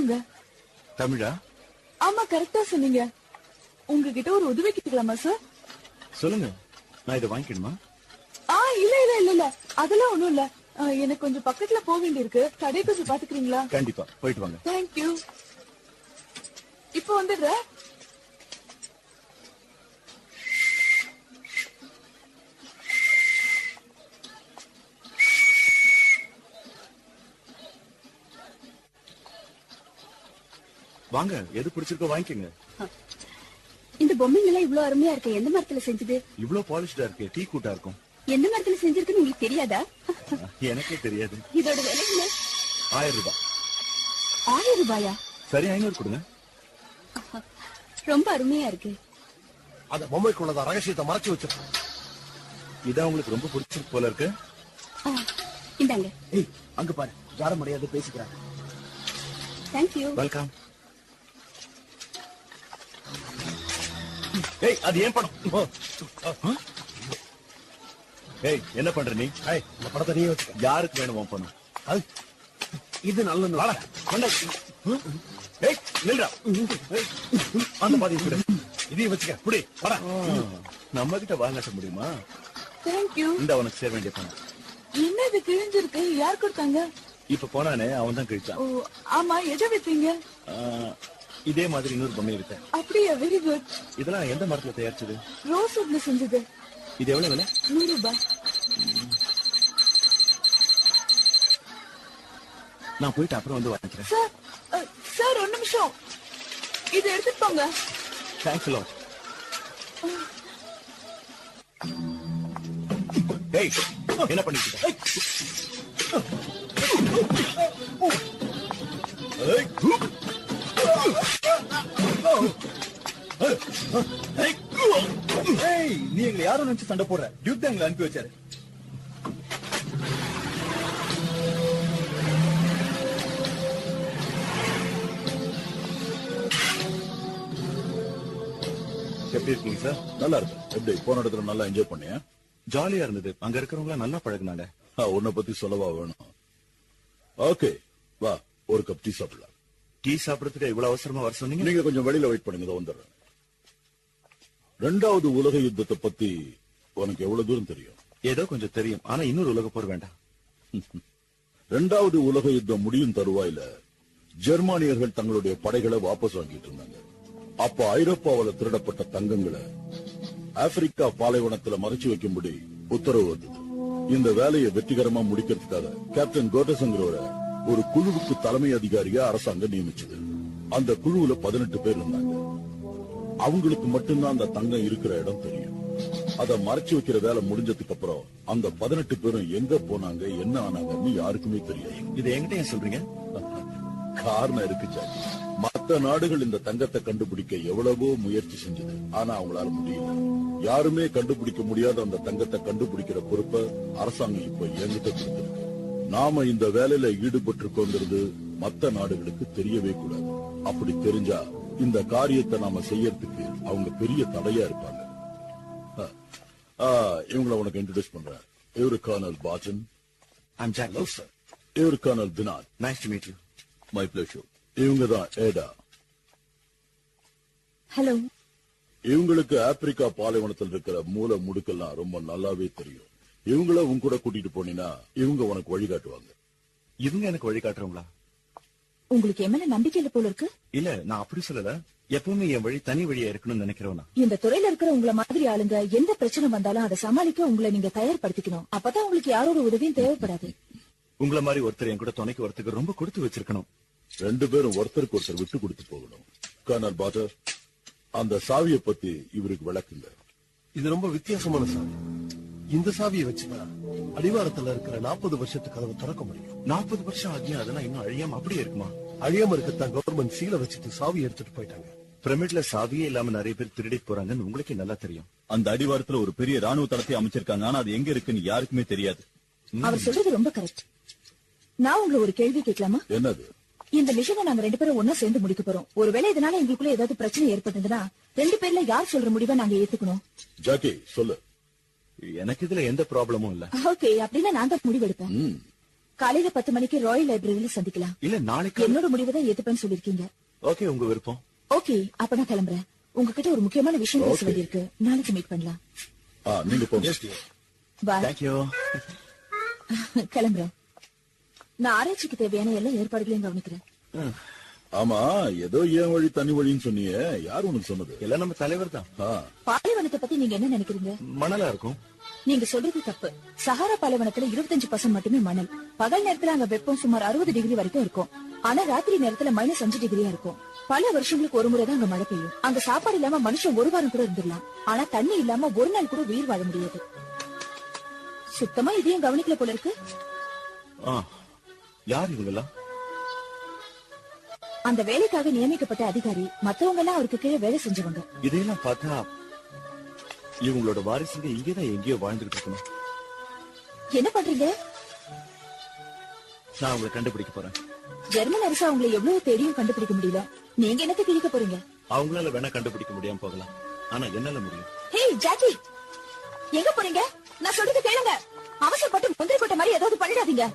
ஆமாங்க. தமிழா? ஆமா, கரெக்டா சொன்னீங்க. உங்ககிட்ட ஒரு உதவி கேட்கலாமா சார்? சொல்லுங்க. நான் இதை வாங்கிக்கணுமா? இல்ல இல்ல இல்ல இல்ல, அதெல்லாம் ஒண்ணும் இல்ல. எனக்கு கொஞ்சம் பக்கத்துல போக வேண்டியிருக்கு. கடை கொஞ்சம் பாத்துக்கிறீங்களா? கண்டிப்பா, போயிட்டு வாங்க. தேங்க்யூ. இப்போ வந்துடுற. வாங்க, எது பிடிச்சிருக்கோ வாங்கிக்கங்க. இந்த பொம்மைங்க எல்லாம் இவ்வளவு அருமையா இருக்கு. எந்த மரத்துல செஞ்சது? இவ்வளவு பாலிஷ்டா இருக்கு. டீ கூட்டா இருக்கும். எந்த மரத்துல செஞ்சிருக்குன்னு உங்களுக்கு தெரியாதா? எனக்கே தெரியாது. இதோட விலை என்ன? 1000 ரூபாய். 1000 ரூபாயா? சரி, 500 கொடுங்க. ரொம்ப அருமையா இருக்கு. அந்த பொம்மைக்குள்ளத ரகசியத்தை மறைச்சு வச்சிருக்கோம். இதான் உங்களுக்கு ரொம்ப பிடிச்சிருக்கு போல இருக்கு. இந்தாங்க. ஏய், அங்க பாரு, யார மரியாதை பேசிக்கிறாங்க. தேங்க்யூ. வெல்கம். ஏய், அது ஏன் படம்? ஏய், என்ன பண்ற நீ? ஏய், இந்த படத்தை நீயே வச்சுக்க. யாருக்கு வேணும் உன் பணம்? இது நல்ல ஏய், நில்றா. அந்த மாதிரி கொடு. இதையும் வச்சுக்க. புடி, வாடா. நம்ம கிட்ட வாங்காட்ட முடியுமா? தேங்க்யூ. இந்த உனக்கு சேர வேண்டிய பணம். என்ன இது கிழிஞ்சிருக்கு? யார் கொடுத்தாங்க? இப்ப போனானே, அவன் தான் கழிச்சான். ஓ ஆமா, எதை வித்தீங்க? இதே மாதிரி இன்னொரு பொம்மை இருக்கு. அப்படியா? Very good. இதெல்லாம் எந்த மரத்துல தயாரிச்சது? ரோஸ் வுட்ல செஞ்சது. இது எவ்வளவு விலை? 100 ரூபாய். நான் போயிட்டு அப்புறம் வந்து வாங்கிக்கிறேன். சார், சார் ஒரு நிமிஷம், இதை எடுத்துட்டு போங்க. Thanks lot. ஏய், என்ன பண்ணிட்டு இருக்க? நீ எங்களை யாரும் நினைச்சு சண்டை போடுற? டியூக் தான் எங்களை அனுப்பி வச்சாரு. எப்படி இருக்கீங்க சார்? நல்லா இருக்கு. எப்படி போன இடத்துல நல்லா என்ஜாய் பண்ணியா? ஜாலியா இருந்தது. அங்க இருக்கிறவங்க நல்லா பழகுனாங்க. உன்னை பத்தி சொல்லவா வேணும்? ஓகே, வா, ஒரு கப் டீ சாப்பிடலாம். டீ சாப்பிடறதுக்கு இவ்வளவு அவசரமா வர சொன்னீங்க? நீங்க கொஞ்சம் வெளியில வெயிட் பண்ணுங்க, வந்துடுறேன். 2வது உலக யுத்தத்தை பத்தி உனக்கு எவ்வளவு தூரம் தெரியும்? ஏதோ கொஞ்சம் தெரியும். ஆனா இன்னொரு உலக போர் வேண்டாம். 2வது உலக யுத்தம் முடியும் தருவாயில ஜெர்மானியர்கள் தங்களுடைய படைகளை வாபஸ் வாங்கிட்டு இருந்தாங்க. அப்ப ஐரோப்பாவில திருடப்பட்ட தங்கங்களை ஆப்பிரிக்கா பாலைவனத்துல மறைச்சு வைக்கும்படி உத்தரவு வந்தது. இந்த வேலையை வெற்றிகரமா முடிக்கிறதுக்காக கேப்டன் கோட்டசங்கரோட ஒரு குழுவுக்கு தலைமை அதிகாரியா அரசாங்கம் நியமிச்சது. அந்த குழுவுல 18 பேர் இருந்தாங்க. அவங்களுக்கு மட்டும்தான் அந்த தங்கம் இருக்கிற இடம் தெரியும். அத மறைச்சு வைக்கிற வேலை முடிஞ்சதுக்கு அப்புறம் அந்த 18 பேரும் எங்க போனாங்க, என்ன ஆனாங்கன்னு யாருக்குமே தெரியாது. இது என்கிட்ட ஏன் சொல்றீங்க? காரணம் இருக்கு ஜாக்கி. மத்த நாடுகள் இந்த தங்கத்தை கண்டுபிடிக்க எவ்வளவோ முயற்சி செஞ்சது. ஆனா அவங்களால முடியல. யாருமே கண்டுபிடிக்க முடியாத அந்த தங்கத்தை கண்டுபிடிக்கிற பொறுப்பை அரசாங்கம் இப்ப என்கிட்ட கொடுத்திருக்கு. நாம இந்த வேலையில ஈடுபட்டு கொண்டிருந்து மத்த நாடுகளுக்கு தெரியவே கூடாது. அப்படி தெரிஞ்சா இந்த காரியத்தை நாம செய்யறதுக்கு அவங்க பெரிய தடையா இருப்பாங்க. இவங்களை உனக்கு இன்ட்ரோடியூஸ் பண்றேன். இவரு colonel Bhajan. I'm Jack. Hello, sir. இவரு colonel Dinath. Nice to meet you. My pleasure. இவங்க தான் ஏடா. ஹலோ. இவங்களுக்கு ஆப்பிரிக்கா பாலைவனத்தில் இருக்கிற மூல முடுக்கெல்லாம் ரொம்ப நல்லாவே தெரியும். இவங்கள உன் கூட கூட்டிட்டு போனீங்கன்னா இவங்க உனக்கு வழிகாட்டுவாங்க. இவங்க எனக்கு வழிகாட்டுறவங்களா? உங்களுக்கு என் மேல நம்பிக்கை இல்ல போல இருக்கு. இல்ல, நான் அப்படி சொல்லல. எப்பவுமே என் வழி தனி வழியா இருக்கணும்னு நினைக்கிறவனா. இந்த துறையில இருக்கிற உங்களை மாதிரி ஆளுங்க எந்த பிரச்சனை வந்தாலும் அதை சமாளிக்க உங்களை நீங்க தயார்படுத்திக்கணும். அப்பதான் உங்களுக்கு யாரோட உதவியும் தேவைப்படாது. உங்களை மாதிரி ஒருத்தர் என் கூட துணைக்கு ஒருத்தருக்கு ரொம்ப கொடுத்து வச்சிருக்கணும். 2 பேரும் ஒருத்தருக்கு ஒருத்தர் விட்டு கொடுத்து போகணும். கர்னல் பாட்டர், அந்த சாவியை பத்தி இவருக்கு விளக்குங்க. இது ரொம்ப வித்தியாசமான சாவி. இந்த சாவியை வச்சுதான் அடிவாரத்துல இருக்கிற 40 வருஷத்துக்கு கதவை திறக்க முடியும். 40 வருஷம் ஆகியும் அதெல்லாம் இன்னும் அழியாம அப்படியே இருக்குமா? அழியாம இருக்கத்தான் கவர்மெண்ட் சீலை வச்சுட்டு சாவி எடுத்துட்டு போயிட்டாங்க. பிரமிட்ல சாவியே இல்லாம நிறைய பேர் திருடிட்டு போறாங்கன்னு உங்களுக்கே நல்லா தெரியும். அந்த அடிவாரத்துல ஒரு பெரிய ராணுவ தளத்தை அமைச்சிருக்காங்க. ஆனா அது எங்க இருக்குன்னு யாருக்குமே தெரியாது. அவர் சொல்றது ரொம்ப கரெக்ட். நான் உங்களை ஒரு கேள்வி கேட்கலாமா? என்னது? இந்த மிஷனை நாங்க 2 பேரும் ஒன்னா சேர்ந்து முடிக்க போறோம். ஒருவேளை இதனால எங்களுக்குள்ள ஏதாவது பிரச்சனை ஏற்பட்டதுன்னா 2 பேர்ல யார் சொல்ற முடிவை நாங்க ஏத்துக்கணும்? ஜாக்கி சொல்லு. எனக்கு இதுல எந்த ப்ராப்ளமும் இல்ல. ஓகே, அப்படின்னா நான் தான் முடிவெடுப்பேன். காலையில 10 மணிக்கு ராயல் லைப்ரரியில சந்திக்கலாம். இல்ல நாளைக்கு. என்னோட முடிவை தான் ஏத்துப்பேன்னு சொல்லிருக்கீங்க. ஓகே, உங்க விருப்பம். ஓகே, அப்ப நான் கிளம்புறேன். உங்ககிட்ட ஒரு முக்கியமான விஷயம் பேச Okay. வேண்டியிருக்கு. நாளைக்கு மீட் பண்ணலாம். நீங்க போங்க. பாய். தேங்க்யூ. கிளம்புறேன். நான் ஆராய்ச்சிக்கு தேவையான எல்லா ஏற்பாடுகளையும் கவனிக்கிறேன். ஆமா, ஏதோ ஏன் வழி தனி வழின்னு சொன்னீங்க. யார் உனக்கு சொன்னது? எல்லாம் நம்ம தலைவர் தான். பாலைவனத்தை பத்தி நீங்க என்ன நினைக்கிறீங்க? மணலா இருக்கும். நீங்க சொல்றது தப்பு. சஹாரா பாலைவனத்துல 25% மட்டுமே மணல். பகல் நேரத்துல அங்க வெப்பம் சுமார் 60 டிகிரி வரைக்கும் இருக்கும். ஆனா ராத்திரி நேரத்துல -5 டிகிரியா இருக்கும். பல வருஷங்களுக்கு ஒரு முறை தான் அங்க மழை பெய்யும். அங்க சாப்பாடு இல்லாம மனுஷன் ஒரு வாரம் கூட இருந்துடலாம். ஆனா தண்ணி இல்லாம ஒரு நாள் கூட உயிர் வாழ முடியாது. சுத்தமா இதையும் கவனிக்கல போல இருக்கு. யார் இவங்கெல்லாம்? அந்த வேலைக்காக நியமிக்கப்பட்ட அதிகாரி. மத்தவங்க எல்லாம் அவருக்கு கீழே வேலை செஞ்சவங்க. இதையெல்லாம் பார்த்தா இவங்களோட வாரிசுங்க இங்கேதான் எங்கேயோ வாழ்ந்துட்டு இருக்கணும். என்ன பண்றீங்க? நான் உங்களை கண்டுபிடிக்க போறேன். ஜெர்மன் அரசு அவங்களை எவ்வளவு தேடியும் கண்டுபிடிக்க முடியல. நீங்க என்னத்தை கிழிக்க போறீங்க? அவங்களால வேணா கண்டுபிடிக்க முடியாம போகலாம், ஆனா என்னால முடியும். ஹே ஜாக்கி, எங்க போறீங்க? நான் சொல்றது கேளுங்க. அவசரப்பட்டு முந்திரி கொட்டை மாதிரி ஏதாவது பண்ணிடாதீங்க.